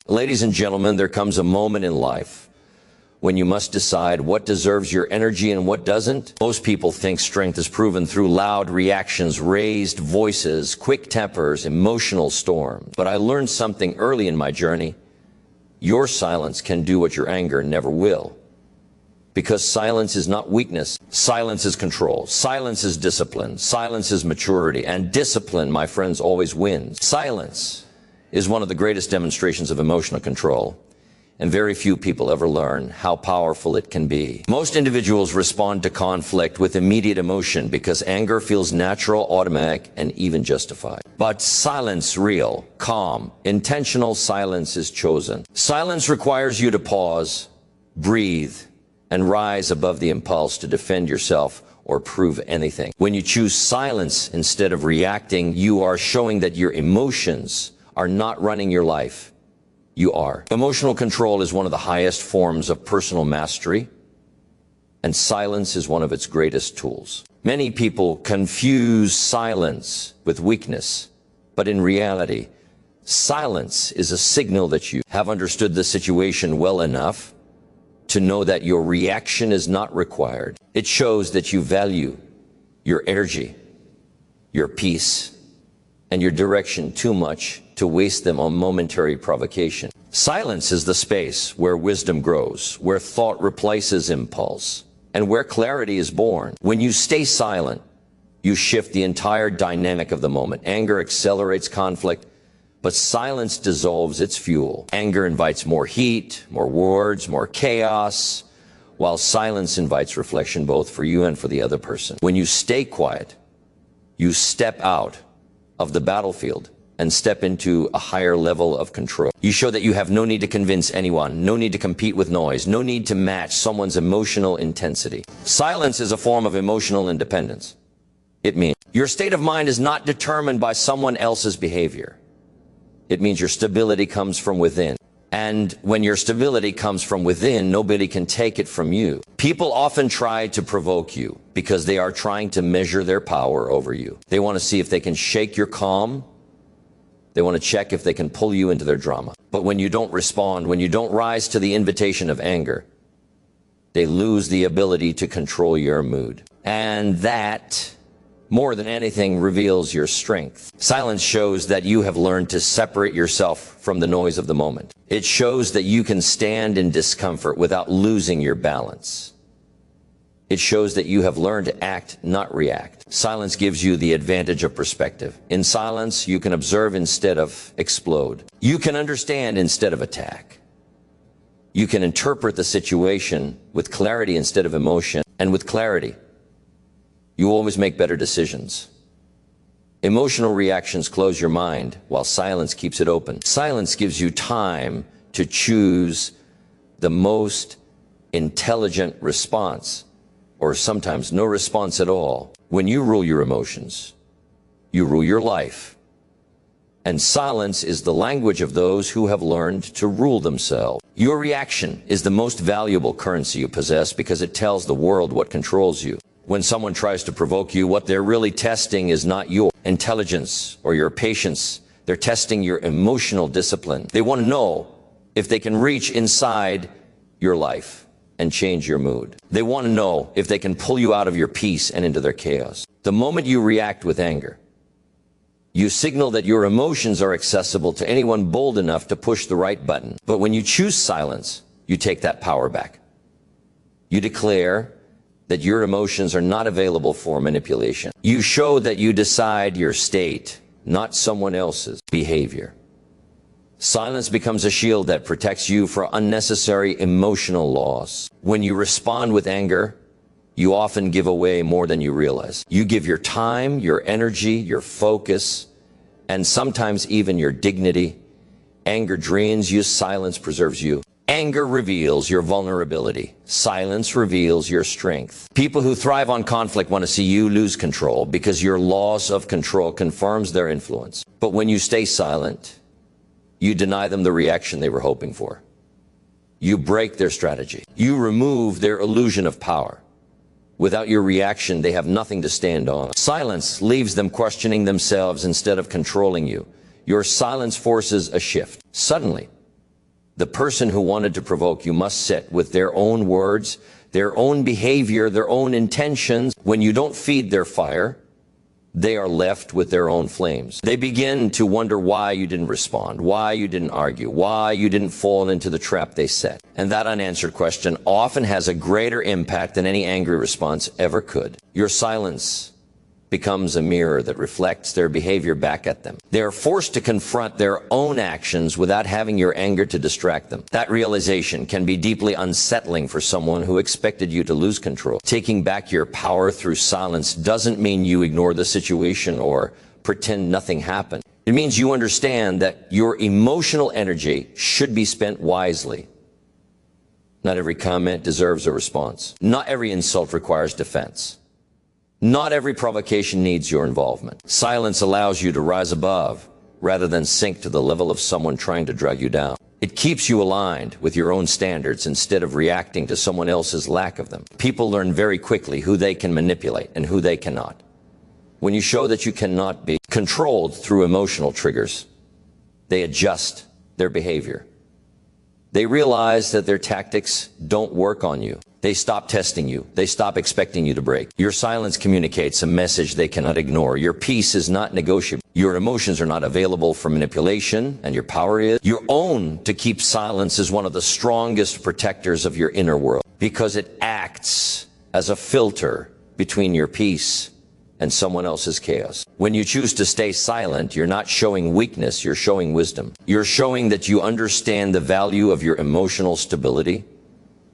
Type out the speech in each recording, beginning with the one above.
Ladies and gentlemen, there comes a moment in life when you must decide what deserves your energy and what doesn't. Most people think strength is proven through loud reactions, raised voices, quick tempers, emotional storms. But I learned something early in my journey. Your silence can do what your anger never will. Because silence is not weakness. Silence is control. Silence is discipline. Silence is maturity. And discipline, my friends, always wins. Silence is one of the greatest demonstrations of emotional control, and very few people ever learn how powerful it can be. Most individuals respond to conflict with immediate emotion because anger feels natural, automatic, and even justified. But silence, real, calm, intentional silence is chosen. Silence requires you to pause, breathe, and rise above the impulse to defend yourself or prove anything. When you choose silence instead of reacting, you are showing that your emotions are not running your life. You are. Emotional control is one of the highest forms of personal mastery, and silence is one of its greatest tools. Many people confuse silence with weakness, but in reality, silence is a signal that you have understood the situation well enough to know that your reaction is not required. It shows that you value your energy, your peace, and your direction too much to waste them on momentary provocation. Silence is the space where wisdom grows, where thought replaces impulse, and where clarity is born. When you stay silent, you shift the entire dynamic of the moment. Anger accelerates conflict, but silence dissolves its fuel. Anger invites more heat, more words, more chaos, while silence invites reflection both for you and for the other person. When you stay quiet, you step out of the battlefield and step into a higher level of control. You show that you have no need to convince anyone, no need to compete with noise, no need to match someone's emotional intensity. Silence is a form of emotional independence. It means your state of mind is not determined by someone else's behavior. It means your stability comes from within. And when your stability comes from within, nobody can take it from you. People often try to provoke you because they are trying to measure their power over you. They want to see if they can shake your calm. They want to check if they can pull you into their drama. But when you don't respond, when you don't rise to the invitation of anger, they lose the ability to control your mood. And that, more than anything, reveals your strength. Silence shows that you have learned to separate yourself from the noise of the moment. It shows that you can stand in discomfort without losing your balance. It shows that you have learned to act, not react. Silence gives you the advantage of perspective. In silence, you can observe instead of explode. You can understand instead of attack. You can interpret the situation with clarity instead of emotion. And with clarity, you always make better decisions. Emotional reactions close your mind, while silence keeps it open. Silence gives you time to choose the most intelligent response, or sometimes no response at all. When you rule your emotions, you rule your life. And silence is the language of those who have learned to rule themselves. Your reaction is the most valuable currency you possess because it tells the world what controls you. When someone tries to provoke you, what they're really testing is not your intelligence or your patience. They're testing your emotional discipline. They want to know if they can reach inside your life and change your mood. They want to know if they can pull you out of your peace and into their chaos. The moment you react with anger, you signal that your emotions are accessible to anyone bold enough to push the right button. But when you choose silence, you take that power back. You declare that your emotions are not available for manipulation. You show that you decide your state, not someone else's behavior. Silence becomes a shield that protects you from unnecessary emotional loss. When you respond with anger, you often give away more than you realize. You give your time, your energy, your focus, and sometimes even your dignity. Anger drains you, silence preserves you. Anger reveals your vulnerability. Silence reveals your strength. People who thrive on conflict want to see you lose control because your loss of control confirms their influence. But when you stay silent, you deny them the reaction they were hoping for. You break their strategy. You remove their illusion of power. Without your reaction, they have nothing to stand on. Silence leaves them questioning themselves instead of controlling you. Your silence forces a shift. Suddenly, The person who wanted to provoke you must sit with their own words, their own behavior, their own intentions. When you don't feed their fire, they are left with their own flames. They begin to wonder why you didn't respond, why you didn't argue, why you didn't fall into the trap they set. And that unanswered question often has a greater impact than any angry response ever could. Your silence becomes a mirror that reflects their behavior back at them. They are forced to confront their own actions without having your anger to distract them. That realization can be deeply unsettling for someone who expected you to lose control. Taking back your power through silence doesn't mean you ignore the situation or pretend nothing happened. It means you understand that your emotional energy should be spent wisely. Not every comment deserves a response. Not every insult requires defense. Not every provocation needs your involvement. Silence allows you to rise above rather than sink to the level of someone trying to drag you down. It keeps you aligned with your own standards instead of reacting to someone else's lack of them. People learn very quickly who they can manipulate and who they cannot. When you show that you cannot be controlled through emotional triggers, they adjust their behavior. They realize that their tactics don't work on you. They stop testing you. They stop expecting you to break. Your silence communicates a message they cannot ignore. Your peace is not negotiable. Your emotions are not available for manipulation, and your power is your own. To keep silence is one of the strongest protectors of your inner world because it acts as a filter between your peace and someone else's chaos. When you choose to stay silent, you're not showing weakness, you're showing wisdom. You're showing that you understand the value of your emotional stability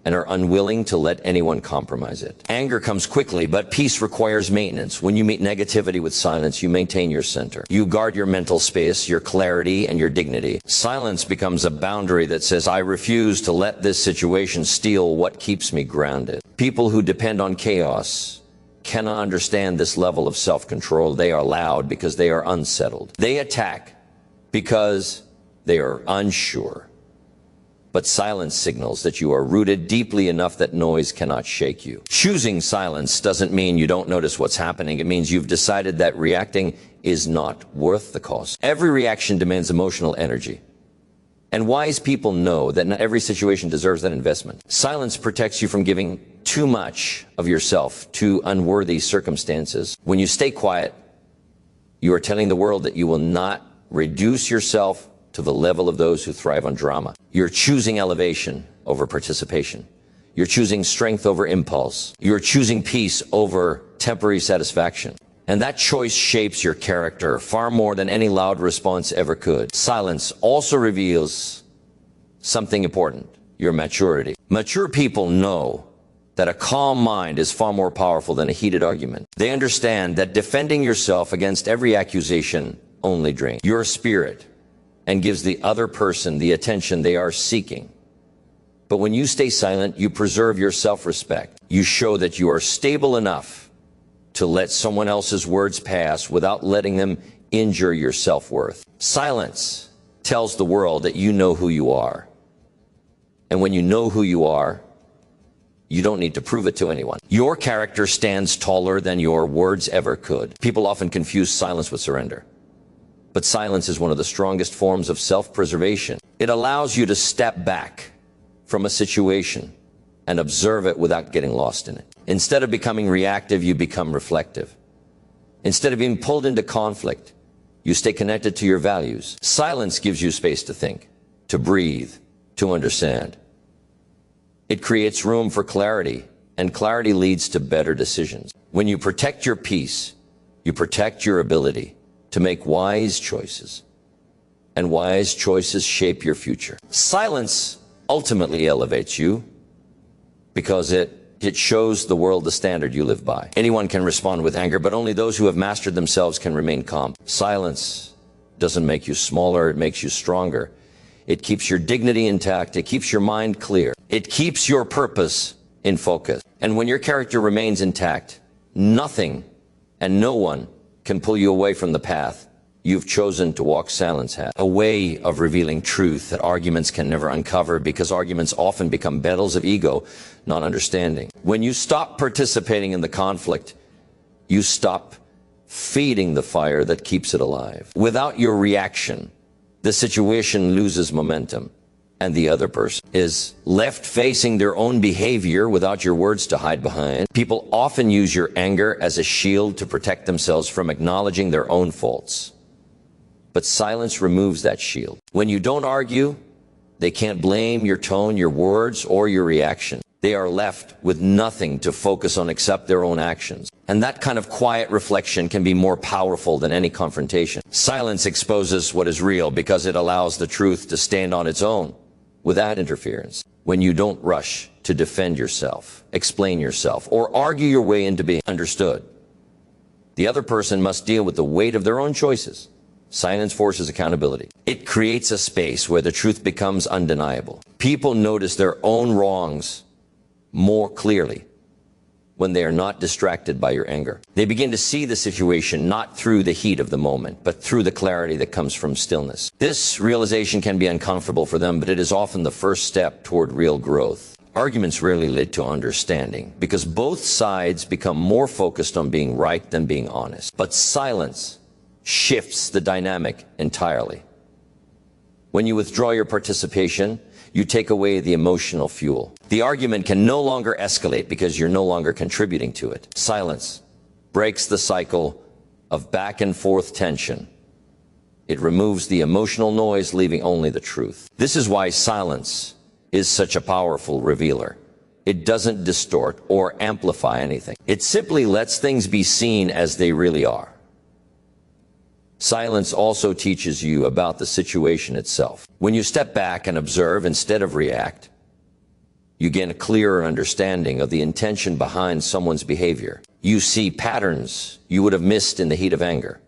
and are unwilling to let anyone compromise it. Anger comes quickly, but peace requires maintenance. When you meet negativity with silence, you maintain your center. You guard your mental space, your clarity, and your dignity. Silence becomes a boundary that says, I refuse to let this situation steal what keeps me grounded. People who depend on chaos cannot understand this level of self-control. They are loud because they are unsettled. They attack because they are unsure. But silence signals that you are rooted deeply enough that noise cannot shake you. Choosing silence doesn't mean you don't notice what's happening. It means you've decided that reacting is not worth the cost. Every reaction demands emotional energy. And wise people know that not every situation deserves that investment. Silence protects you from giving too much of yourself to unworthy circumstances. When you stay quiet, you are telling the world that you will not reduce yourself to the level of those who thrive on drama. You're choosing elevation over participation. You're choosing strength over impulse. You're choosing peace over temporary satisfaction. And that choice shapes your character far more than any loud response ever could. Silence also reveals something important, your maturity. Mature people know that a calm mind is far more powerful than a heated argument. They understand that defending yourself against every accusation only drains your spirit and gives the other person the attention they are seeking. But when you stay silent, you preserve your self-respect. You show that you are stable enough to let someone else's words pass without letting them injure your self-worth. Silence tells the world that you know who you are. And when you know who you are, you don't need to prove it to anyone. Your character stands taller than your words ever could. People often confuse silence with surrender. But silence is one of the strongest forms of self-preservation. It allows you to step back from a situation and observe it without getting lost in it. Instead of becoming reactive, you become reflective. Instead of being pulled into conflict, you stay connected to your values. Silence gives you space to think, to breathe, to understand. It creates room for clarity, and clarity leads to better decisions. When you protect your peace, you protect your ability to make wise choices, and wise choices shape your future. Silence ultimately elevates you because it shows the world the standard you live by. Anyone can respond with anger, but only those who have mastered themselves can remain calm. Silence doesn't make you smaller, it makes you stronger. It keeps your dignity intact, it keeps your mind clear. It keeps your purpose in focus. And when your character remains intact, nothing and no one can pull you away from the path you've chosen to walk. Silence has a way of revealing truth that arguments can never uncover, because arguments often become battles of ego, not understanding. When you stop participating in the conflict, you stop feeding the fire that keeps it alive. Without your reaction, the situation loses momentum. and the other person is left facing their own behavior without your words to hide behind. People often use your anger as a shield to protect themselves from acknowledging their own faults. But silence removes that shield. When you don't argue, they can't blame your tone, your words, or your reaction. They are left with nothing to focus on except their own actions. And that kind of quiet reflection can be more powerful than any confrontation. Silence exposes what is real because it allows the truth to stand on its own without interference. When you don't rush to defend yourself, explain yourself, or argue your way into being understood, the other person must deal with the weight of their own choices. Silence forces accountability. It creates a space where the truth becomes undeniable. People notice their own wrongs more clearly when they are not distracted by your anger. They begin to see the situation not through the heat of the moment, but through the clarity that comes from stillness. This realization can be uncomfortable for them, but it is often the first step toward real growth. Arguments rarely lead to understanding because both sides become more focused on being right than being honest. But silence shifts the dynamic entirely. When you withdraw your participation, you take away the emotional fuel. The argument can no longer escalate because you're no longer contributing to it. Silence breaks the cycle of back and forth tension. It removes the emotional noise, leaving only the truth. This is why silence is such a powerful revealer. It doesn't distort or amplify anything. It simply lets things be seen as they really are. Silence also teaches you about the situation itself. When you step back and observe instead of react, you gain a clearer understanding of the intention behind someone's behavior. You see patterns you would have missed in the heat of anger.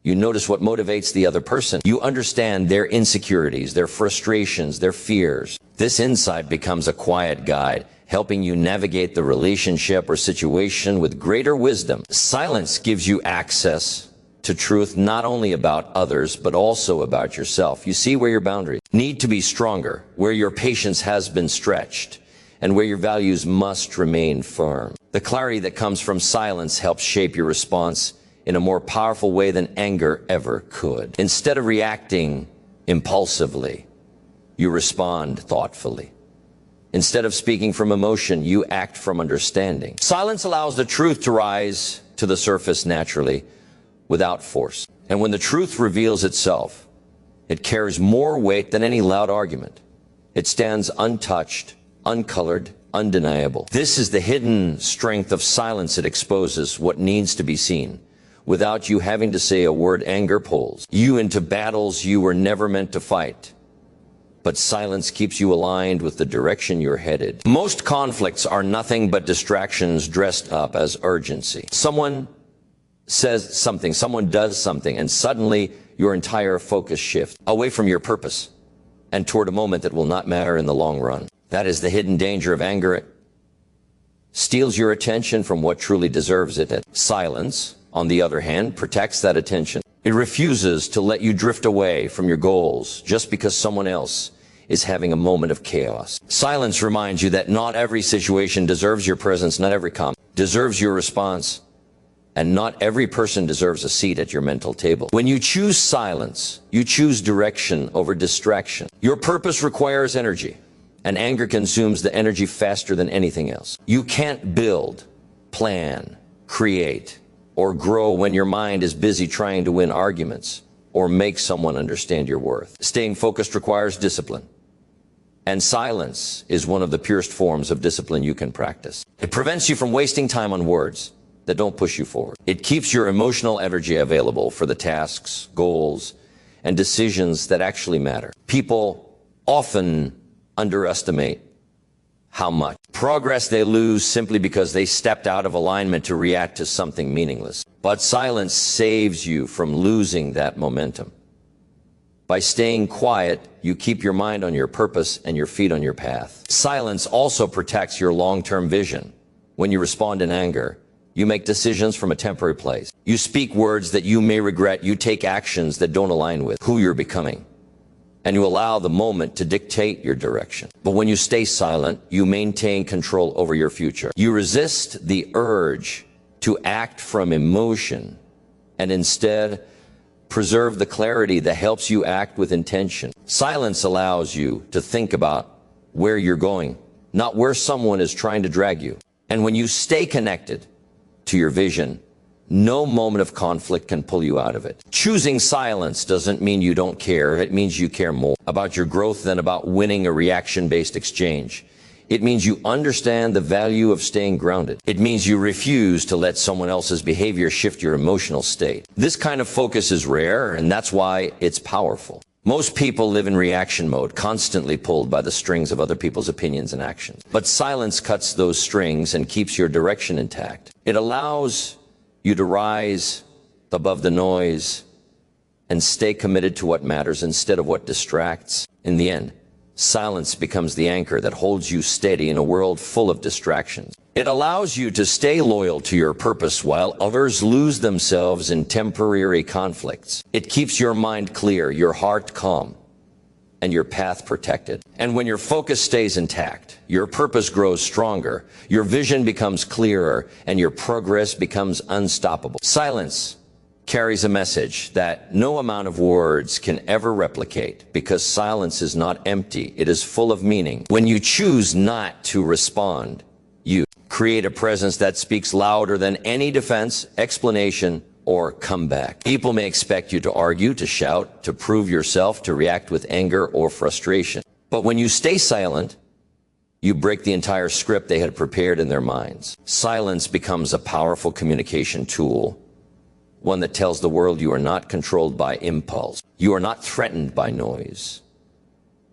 You notice what motivates the other person. You understand their insecurities, their frustrations, their fears. This insight becomes a quiet guide, helping you navigate the relationship or situation with greater wisdom. Silence gives you access to truth not only about others, but also about yourself. You see where your boundaries need to be stronger, where your patience has been stretched, and where your values must remain firm. The clarity that comes from silence helps shape your response in a more powerful way than anger ever could. Instead of reacting impulsively, you respond thoughtfully. Instead of speaking from emotion, you act from understanding. Silence allows the truth to rise to the surface naturally, without force. And when the truth reveals itself, it carries more weight than any loud argument. It stands untouched, uncolored, undeniable. This is the hidden strength of silence. It exposes what needs to be seen without you having to say a word. Anger pulls you into battles you were never meant to fight. But silence keeps you aligned with the direction you're headed. Most conflicts are nothing but distractions dressed up as urgency. Someone says something, someone does something, and suddenly your entire focus shifts away from your purpose and toward a moment that will not matter in the long run. That is the hidden danger of anger. It steals your attention from what truly deserves it. Silence, on the other hand, protects that attention. It refuses to let you drift away from your goals just because someone else is having a moment of chaos. Silence reminds you that not every situation deserves your presence, not every comment deserves your response, and not every person deserves a seat at your mental table. When you choose silence, you choose direction over distraction. Your purpose requires energy, and anger consumes the energy faster than anything else. You can't build, plan, create, or grow when your mind is busy trying to win arguments or make someone understand your worth. Staying focused requires discipline, and silence is one of the purest forms of discipline you can practice. It prevents you from wasting time on words that don't push you forward. It keeps your emotional energy available for the tasks, goals, and decisions that actually matter. People often underestimate how much progress they lose simply because they stepped out of alignment to react to something meaningless. But silence saves you from losing that momentum. By staying quiet, you keep your mind on your purpose and your feet on your path. Silence also protects your long-term vision. When you respond in anger, you make decisions from a temporary place. You speak words that you may regret. You take actions that don't align with who you're becoming. And you allow the moment to dictate your direction. But when you stay silent, you maintain control over your future. You resist the urge to act from emotion and instead preserve the clarity that helps you act with intention. Silence allows you to think about where you're going, not where someone is trying to drag you. And when you stay connected to your vision, no moment of conflict can pull you out of it. Choosing silence doesn't mean you don't care. It means you care more about your growth than about winning a reaction-based exchange. It means you understand the value of staying grounded. It means you refuse to let someone else's behavior shift your emotional state. This kind of focus is rare, and that's why it's powerful. Most people live in reaction mode, constantly pulled by the strings of other people's opinions and actions. But silence cuts those strings and keeps your direction intact. It allows you to rise above the noise and stay committed to what matters instead of what distracts. In the end, silence becomes the anchor that holds you steady in a world full of distractions. It allows you to stay loyal to your purpose while others lose themselves in temporary conflicts. It keeps your mind clear, your heart calm, and your path protected. And when your focus stays intact, your purpose grows stronger, your vision becomes clearer, and your progress becomes unstoppable. Silence carries a message that no amount of words can ever replicate, because silence is not empty, it is full of meaning. When you choose not to respond, you create a presence that speaks louder than any defense, explanation, or comeback. People may expect you to argue, to shout, to prove yourself, to react with anger or frustration. But when you stay silent, you break the entire script they had prepared in their minds. Silence becomes a powerful communication tool, one that tells the world you are not controlled by impulse, you are not threatened by noise,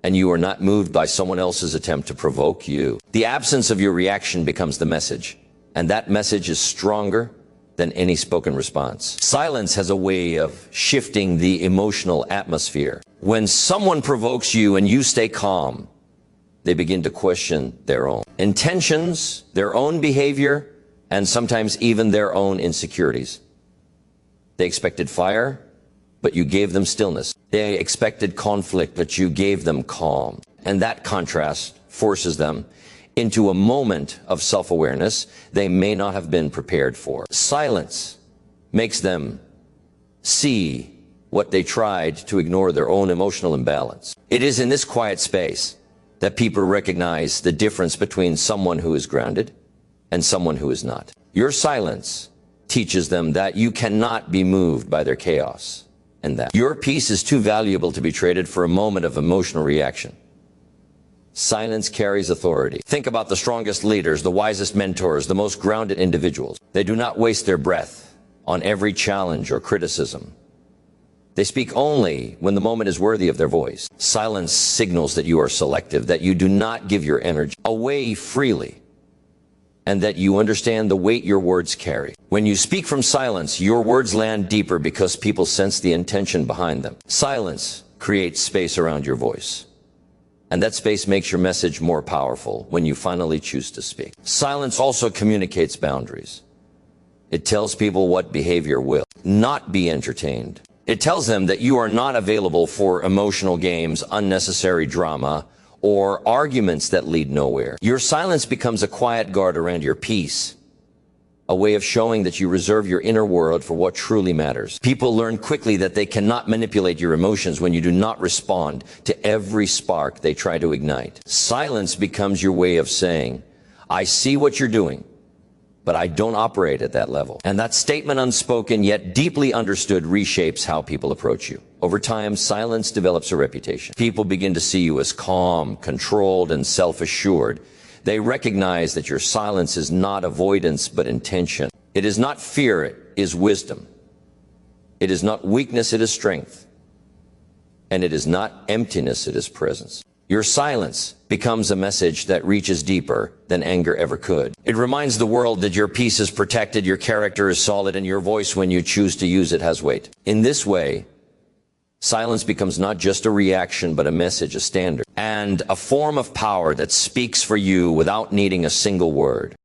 and you are not moved by someone else's attempt to provoke you. The absence of your reaction becomes the message, and that message is stronger than any spoken response. Silence has a way of shifting the emotional atmosphere. When someone provokes you and you stay calm, they begin to question their own intentions, their own behavior, and sometimes even their own insecurities. They expected fire, but you gave them stillness. They expected conflict, but you gave them calm. And that contrast forces them into a moment of self-awareness they may not have been prepared for. Silence makes them see what they tried to ignore, their own emotional imbalance. It is in this quiet space that people recognize the difference between someone who is grounded and someone who is not. Your silence teaches them that you cannot be moved by their chaos, and that your peace is too valuable to be traded for a moment of emotional reaction. Silence carries authority. Think about the strongest leaders, the wisest mentors, the most grounded individuals. They do not waste their breath on every challenge or criticism. They speak only when the moment is worthy of their voice. Silence signals that you are selective, that you do not give your energy away freely, and that you understand the weight your words carry. When you speak from silence, your words land deeper because people sense the intention behind them. Silence creates space around your voice, and that space makes your message more powerful when you finally choose to speak. Silence also communicates boundaries. It tells people what behavior will not be entertained. It tells them that you are not available for emotional games, unnecessary drama, or arguments that lead nowhere. Your silence becomes a quiet guard around your peace, a way of showing that you reserve your inner world for what truly matters. People learn quickly that they cannot manipulate your emotions when you do not respond to every spark they try to ignite. Silence becomes your way of saying, I see what you're doing, but I don't operate at that level. And that statement, unspoken yet deeply understood, reshapes how people approach you. Over time, silence develops a reputation. People begin to see you as calm, controlled, and self-assured. They recognize that your silence is not avoidance, but intention. It is not fear, it is wisdom. It is not weakness, it is strength. And it is not emptiness, it is presence. Your silence becomes a message that reaches deeper than anger ever could. It reminds the world that your peace is protected, your character is solid, and your voice, when you choose to use it, has weight. In this way, silence becomes not just a reaction, but a message, a standard, and a form of power that speaks for you without needing a single word.